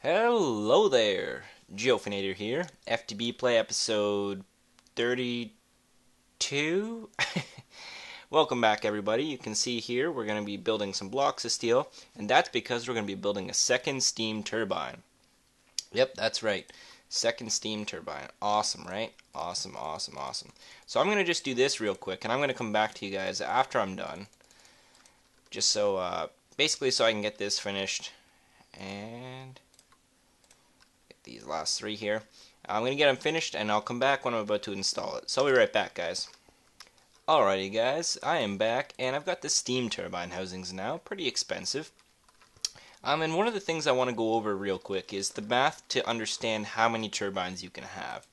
Hello there, Geofinator here. FTB play episode 32. Welcome back, everybody. You can see here we're going to be building some blocks of steel, and that's because we're going to be building a second steam turbine. Yep, that's right. Second steam turbine. Awesome, right? Awesome. So I'm going to just do this real quick, and I'm going to come back to you guys after I'm done. Just so, basically so I can get this finished. And these last three here. I'm going to get them finished and I'll come back when I'm about to install it. So I'll be right back, guys. Alrighty guys, I am back and I've got the steam turbine housings now, pretty expensive. And one of the things I want to go over real quick is the math to understand how many turbines you can have.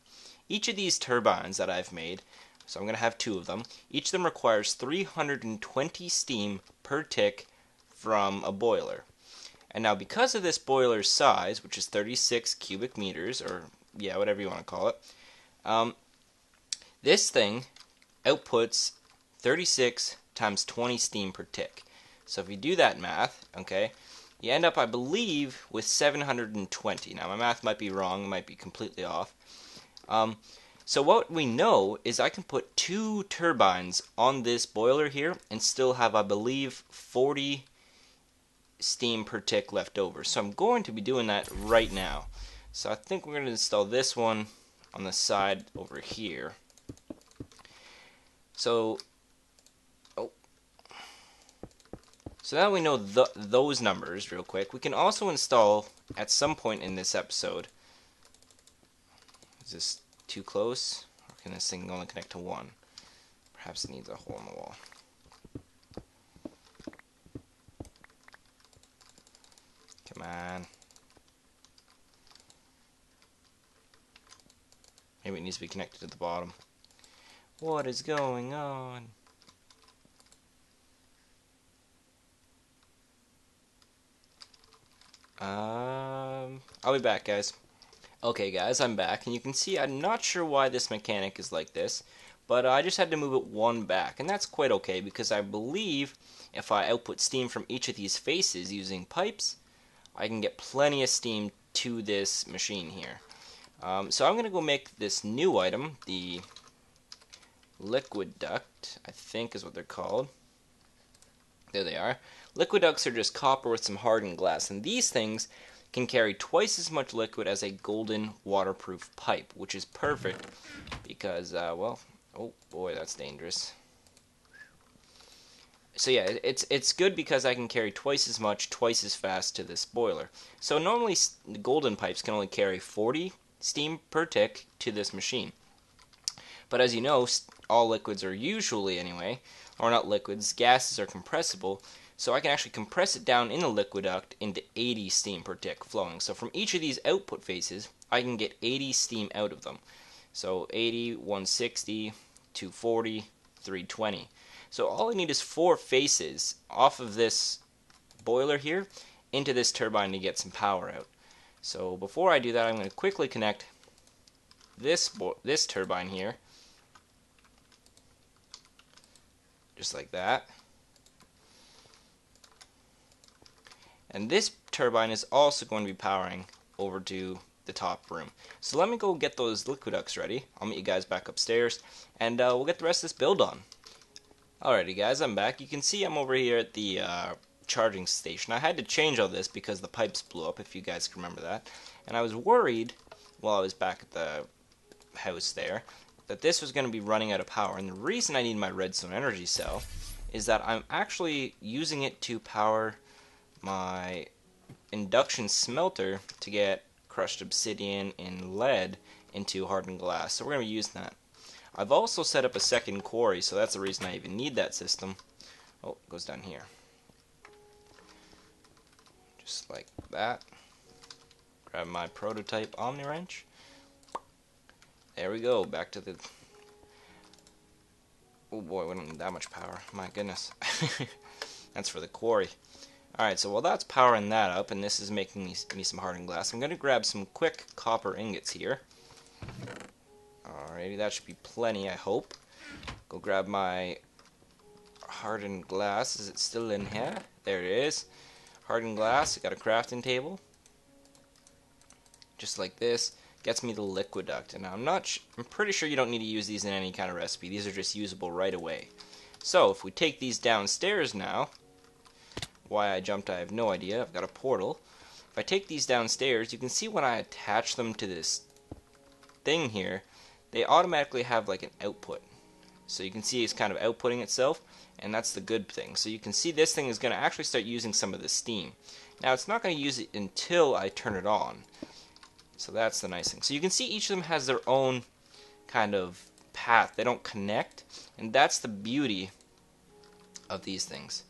Each of these turbines that I've made, so I'm going to have two of them, each of them requires 320 steam per tick from a boiler. And now because of this boiler's size, which is 36 cubic meters, or yeah, whatever you want to call it, this thing outputs 36 times 20 steam per tick. So if you do that math, okay, you end up, I believe, with 720. Now my math might be wrong, it might be completely off. So what we know is I can put two turbines on this boiler here and still have, I believe, 40 steam per tick left over. So I'm going to be doing that right now. So I think we're going to install this one on the side over here. So now we know those numbers real quick. We can also install at some point in this episode. Is this too close? Or can this thing only connect to one? Perhaps it needs a hole in the wall. Come on. Maybe it needs to be connected to the bottom. What is going on? I'll be back, guys. Okay, guys, I'm back, and you can see I'm not sure why this mechanic is like this, but I just had to move it one back, and that's quite okay, because I believe if I output steam from each of these faces using pipes, I can get plenty of steam to this machine here. So I'm going to go make this new item, the liquid duct, I think is what they're called. There they are. Liquid ducts are just copper with some hardened glass, and these things can carry twice as much liquid as a golden waterproof pipe, which is perfect because, well, oh boy, that's dangerous. So yeah, it's good because I can carry twice as much, twice as fast to this boiler. So normally the golden pipes can only carry 40 steam per tick to this machine. But as you know, all liquids are usually, anyway, or not liquids, gases are compressible, so I can actually compress it down in the liquid duct into 80 steam per tick flowing. So from each of these output phases, I can get 80 steam out of them. So 80, 160, 240, 320. So all I need is 4 faces off of this boiler here into this turbine to get some power out. So before I do that, I'm going to quickly connect this turbine here, just like that. And this turbine is also going to be powering over to the top room. So let me go get those liquid ducts ready. I'll meet you guys back upstairs, and we'll get the rest of this build on. Alrighty guys, I'm back. You can see I'm over here at the charging station. I had to change all this because the pipes blew up, if you guys can remember that. And I was worried, while I was back at the house there, that this was going to be running out of power. And the reason I need my redstone energy cell is that I'm actually using it to power my induction smelter to get crushed obsidian and lead into hardened glass. So we're going to be using that. I've also set up a second quarry, so that's the reason I even need that system. Oh, it goes down here. Just like that. Grab my prototype Omni wrench. There we go, back to the... Oh boy, we don't need that much power. My goodness. That's for the quarry. Alright, so while that's powering that up, and this is making me some hardened glass, I'm going to grab some quick copper ingots here. Alrighty, that should be plenty, I hope. Go grab my hardened glass. Is it still in here? There it is. Hardened glass. I got a crafting table. just like this, gets me the liquid duct. And I'm pretty sure you don't need to use these in any kind of recipe. These are just usable right away. So if we take these downstairs now, why I jumped I have no idea. I've got a portal. If I take these downstairs, you can see when I attach them to this thing here, they automatically have like an output. So you can see it's kind of outputting itself, and that's the good thing. So you can see this thing is going to actually start using some of the steam. Now it's not going to use it until I turn it on. So that's the nice thing. So you can see each of them has their own kind of path. They don't connect, and that's the beauty of these things.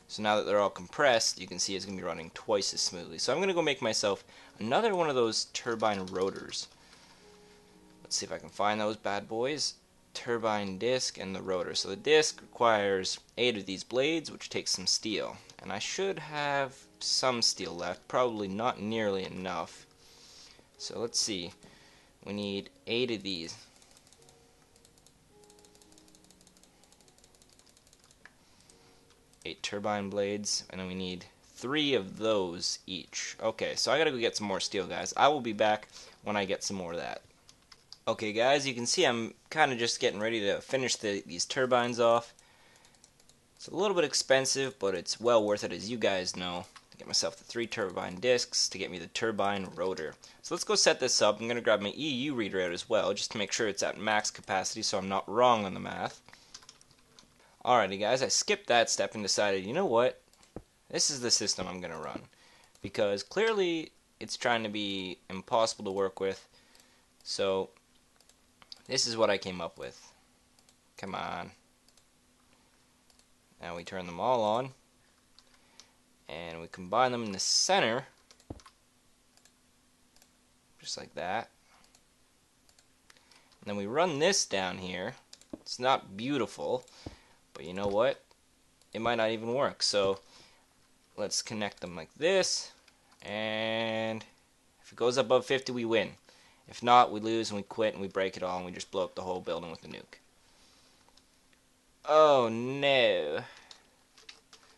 So now that they're all compressed, you can see it's going to be running twice as smoothly. So I'm going to go make myself another one of those turbine rotors. Let's see if I can find those bad boys. Turbine disc and the rotor. So the disc requires 8 of these blades, which takes some steel. And I should have some steel left, probably not nearly enough. So let's see. We need 8 of these. Eight turbine blades, and then we need 3 of those each. Okay, so I gotta go get some more steel, guys. I will be back when I get some more of that. Okay, guys, you can see I'm kind of just getting ready to finish these turbines off. It's a little bit expensive, but it's well worth it, as you guys know, to get myself the 3 turbine discs to get me the turbine rotor. So let's go set this up. I'm gonna grab my EU reader out as well, just to make sure it's at max capacity, so I'm not wrong on the math. Alrighty guys, I skipped that step and decided, you know what, this is the system I'm going to run. Because clearly it's trying to be impossible to work with, so this is what I came up with. Come on. Now we turn them all on, and we combine them in the center, just like that. And then we run this down here. It's not beautiful, but you know what? It might not even work. So let's connect them like this. And if it goes above 50, we win. If not, we lose and we quit and we break it all and we just blow up the whole building with a nuke. Oh no.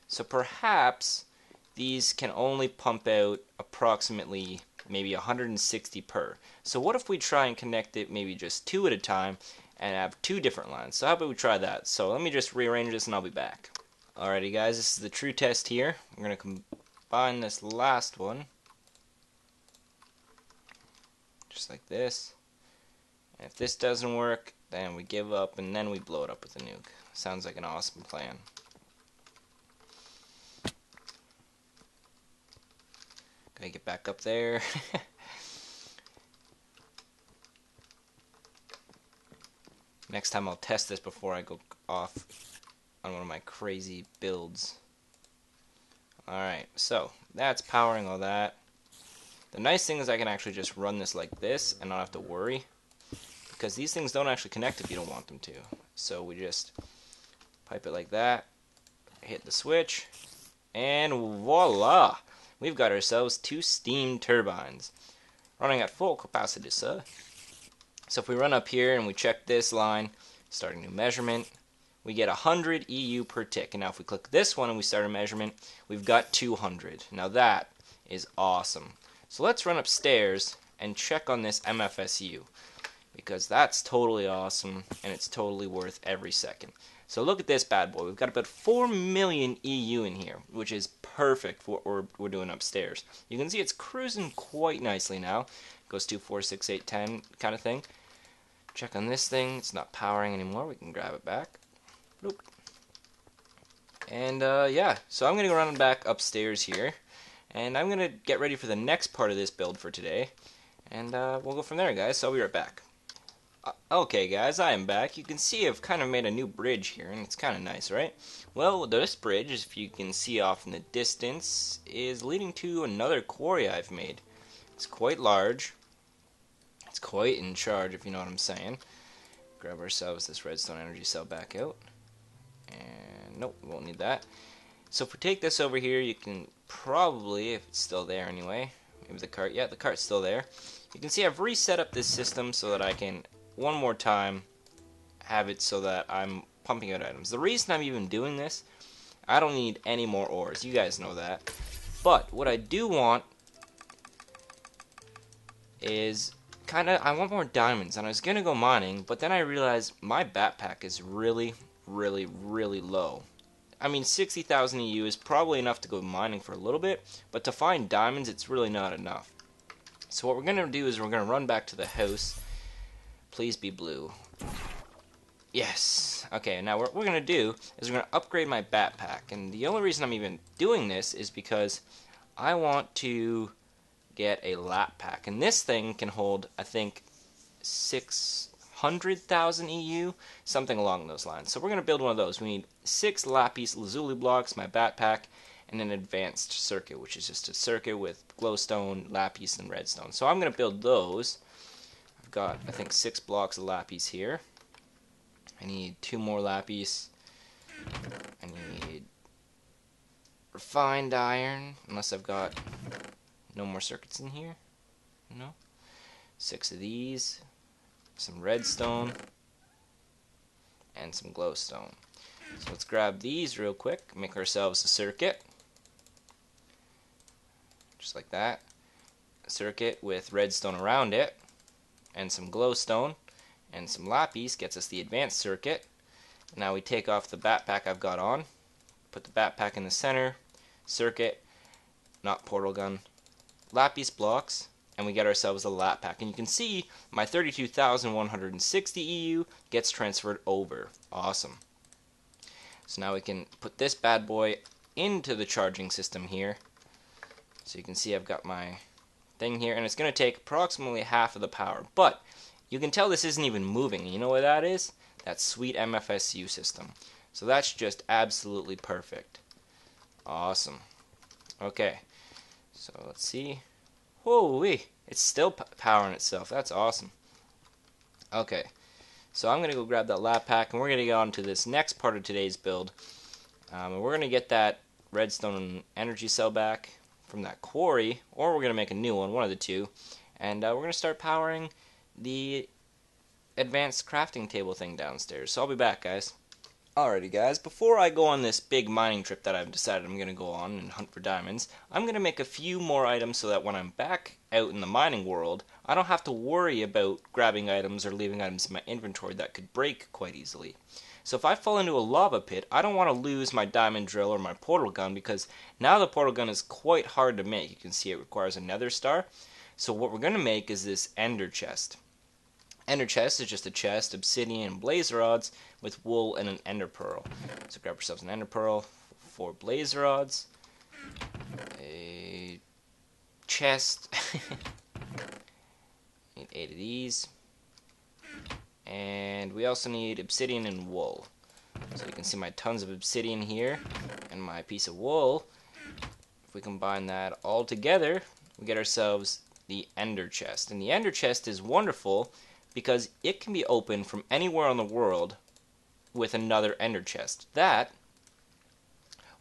So perhaps these can only pump out approximately maybe 160 per. So what if we try and connect it maybe just 2 at a time and have 2 different lines? So how about we try that? So let me just rearrange this and I'll be back. Alrighty guys, this is the true test here. I'm going to combine this last one, just like this. And if this doesn't work, then we give up and then we blow it up with a nuke. Sounds like an awesome plan. Gotta get back up there. Next time I'll test this before I go off on one of my crazy builds. Alright, so that's powering all that. The nice thing is I can actually just run this like this and not have to worry, because these things don't actually connect if you don't want them to. So we just pipe it like that, hit the switch, and voila! We've got ourselves 2 steam turbines running at full capacity, sir. So if we run up here and we check this line, start a new measurement, we get 100 EU per tick. And now if we click this one and we start a measurement, we've got 200. Now that is awesome. So let's run upstairs and check on this MFSU, because that's totally awesome and it's totally worth every second. So look at this bad boy. We've got about 4 million EU in here, which is perfect for what we're doing upstairs. You can see it's cruising quite nicely now. It goes 2, 4, 6, 8, 10 kind of thing. Check on this thing. It's not powering anymore. We can grab it back. Nope. And yeah, so I'm going to go run back upstairs here. And I'm going to get ready for the next part of this build for today. And we'll go from there, guys. So I'll be right back. Okay guys, I am back. You can see I've kind of made a new bridge here, and it's kind of nice, right? Well, this bridge, if you can see off in the distance, is leading to another quarry I've made. It's quite large. It's quite in charge, if you know what I'm saying. Grab ourselves this redstone energy cell back out. And nope, we won't need that. So if we take this over here, you can probably, if it's still there anyway, maybe the cart, yeah, the cart's still there. You can see I've reset up this system so that I can one more time have it so that I'm pumping out items. The reason I'm even doing this, I don't need any more ores. You guys know that. But what I do want is I want more diamonds, and I was gonna go mining, but then I realized my backpack is really, really, really low. I mean, 60,000 EU is probably enough to go mining for a little bit, but to find diamonds, it's really not enough. So what we're gonna do is we're gonna run back to the house. Please be blue. Yes. Okay, now what we're going to do is we're going to upgrade my backpack. And the only reason I'm even doing this is because I want to get a lap pack. And this thing can hold, I think, 600,000 EU, something along those lines. So we're going to build one of those. We need 6 lapis lazuli blocks, my backpack, and an advanced circuit, which is just a circuit with glowstone, lapis, and redstone. So I'm going to build those. I've got, I think, 6 blocks of lapis here. I need 2 more lapis. I need refined iron, unless I've got no more circuits in here. No. 6 of these. Some redstone. And some glowstone. So let's grab these real quick. Make ourselves a circuit. Just like that. A circuit with redstone around it. And some glowstone. And some lapis gets us the advanced circuit. Now we take off the backpack I've got on, put the backpack in the center, circuit, not portal gun, lapis blocks, and we get ourselves a lap pack. And you can see my 32,160 EU gets transferred over. Awesome. So now we can put this bad boy into the charging system here. So you can see I've got my thing here, and it's going to take approximately half of the power. But you can tell this isn't even moving. You know what that is? That sweet MFSU system. So that's just absolutely perfect. Awesome. Okay. So let's see. Holy, it's still powering itself. That's awesome. Okay. So I'm going to go grab that lap pack, and we're going to get on to this next part of today's build. And we're going to get that redstone energy cell back from that quarry, or we're going to make a new one of the two. And we're going to start powering the advanced crafting table thing downstairs. So I'll be back, guys. Alrighty, guys, before I go on this big mining trip that I've decided I'm going to go on and hunt for diamonds, I'm going to make a few more items so that when I'm back out in the mining world, I don't have to worry about grabbing items or leaving items in my inventory that could break quite easily. So if I fall into a lava pit, I don't want to lose my diamond drill or my portal gun, because now the portal gun is quite hard to make. You can see it requires a nether star. So what we're going to make is this ender chest. Ender chest is just a chest, obsidian, and blaze rods with wool and an ender pearl. So grab yourselves an ender pearl, 4 blaze rods, a chest, need 8 of these, and we also need obsidian and wool. So you can see my tons of obsidian here and my piece of wool. If we combine that all together, we get ourselves the ender chest. And the ender chest is wonderful because it can be opened from anywhere in the world with another ender chest. That,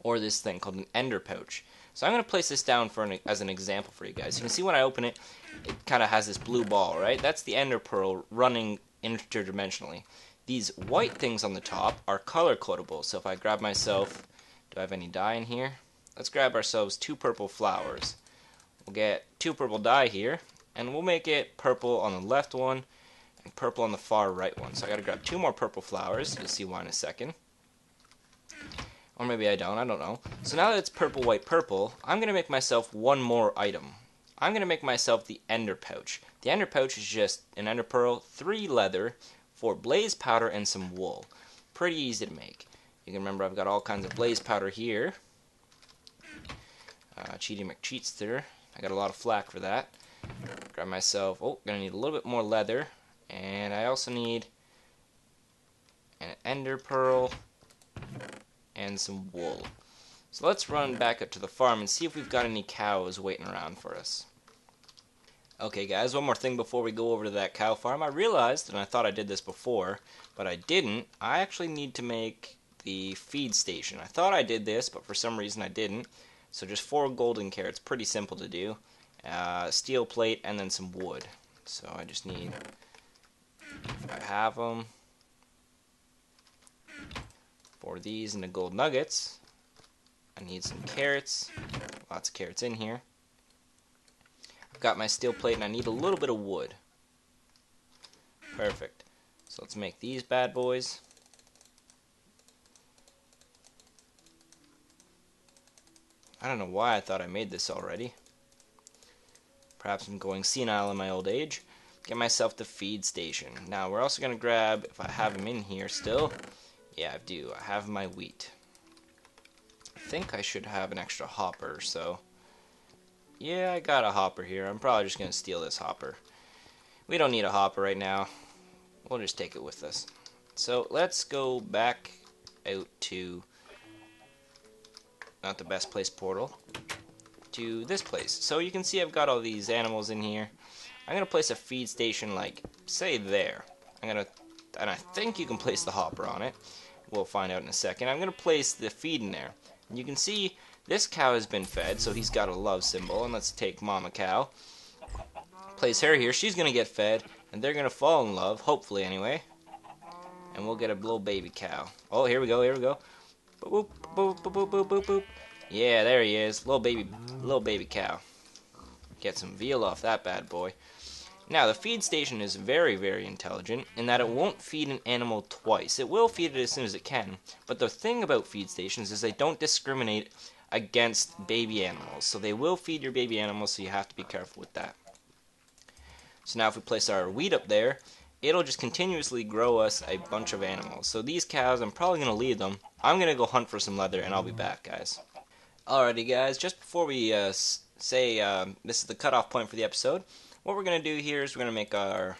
or this thing called an ender pouch. So I'm going to place this down as an example for you guys. You can see when I open it, it kind of has this blue ball, right? That's the ender pearl running interdimensionally. These white things on the top are color codable. So if I grab myself, do I have any dye in here? Let's grab ourselves 2 purple flowers. We'll get 2 purple dye here, and we'll make it purple on the left one, and purple on the far right one. So I gotta grab 2 more purple flowers. You'll see why in a second. Or maybe I don't know. So now that it's purple, white, purple, I'm gonna make myself one more item. I'm gonna make myself the ender pouch. The ender pouch is just an ender pearl, 3 leather, 4 blaze powder, and some wool. Pretty easy to make. You can remember I've got all kinds of blaze powder here. Cheaty McCheatster. I got a lot of flack for that. Grab myself, gonna need a little bit more leather. And I also need an ender pearl and some wool. So let's run back up to the farm and see if we've got any cows waiting around for us. Okay guys, one more thing before we go over to that cow farm. I realized, and I thought I did this before, but I didn't, I actually need to make the feed station. I thought I did this, but for some reason I didn't. So just 4 golden carrots, pretty simple to do. Steel plate and then some wood. So I just need, if I have them, 4 of these and the gold nuggets. I need some carrots, lots of carrots in here. Got my steel plate, and I need a little bit of wood. Perfect. So let's make these bad boys. I don't know why I thought I made this already. Perhaps I'm going senile in my old age. Get myself the feed station. Now we're also going to grab, if I have them in here still. Yeah, I do. I have my wheat. I think I should have an extra hopper, so... Yeah, I got a hopper here. I'm probably just going to steal this hopper. We don't need a hopper right now. We'll just take it with us. So let's go back out to... not the best place portal. To this place. So you can see I've got all these animals in here. I'm going to place a feed station, like, say there. And I think you can place the hopper on it. We'll find out in a second. I'm going to place the feed in there. And you can see this cow has been fed, so he's got a love symbol. And let's take Mama Cow. Place her here. She's going to get fed, and they're going to fall in love, hopefully anyway. And we'll get a little baby cow. Oh, here we go, here we go. Boop, boop, boop, boop, boop, boop, boop. Yeah, there he is. Little baby cow. Get some veal off that bad boy. Now, the feed station is very, very intelligent in that it won't feed an animal twice. It will feed it as soon as it can, but the thing about feed stations is they don't discriminate against baby animals. So they will feed your baby animals, so you have to be careful with that. So now if we place our wheat up there, it'll just continuously grow us a bunch of animals. So these cows, I'm probably going to leave them. I'm going to go hunt for some leather, and I'll be back, guys. Alrighty, guys, just before we say this is the cutoff point for the episode, what we're going to do here is we're going to make our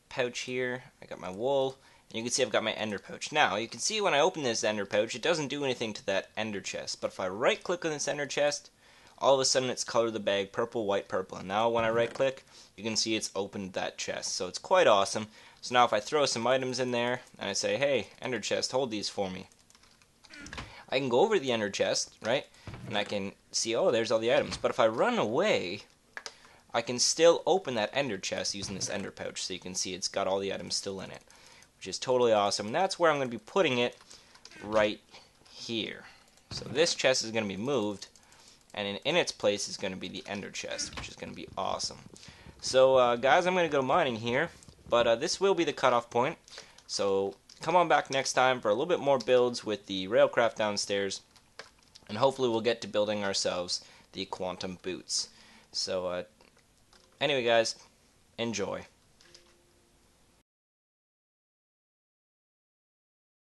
pouch here. I got my wool, and you can see I've got my ender pouch. Now, you can see when I open this ender pouch, it doesn't do anything to that ender chest. But if I right-click on this ender chest, all of a sudden it's colored the bag purple, white, purple. And now when I right-click, you can see it's opened that chest. So it's quite awesome. So now if I throw some items in there, and I say, hey, ender chest, hold these for me. I can go over to the ender chest, right? And I can see, oh, there's all the items. But if I run away, I can still open that ender chest using this ender pouch. So you can see it's got all the items still in it, which is totally awesome. And that's where I'm going to be putting it right here. So this chest is going to be moved, and in its place is going to be the ender chest, which is going to be awesome. So, guys, I'm going to go mining here, but this will be the cutoff point. So come on back next time for a little bit more builds with the railcraft downstairs, and hopefully we'll get to building ourselves the quantum boots. So, anyway, guys, enjoy.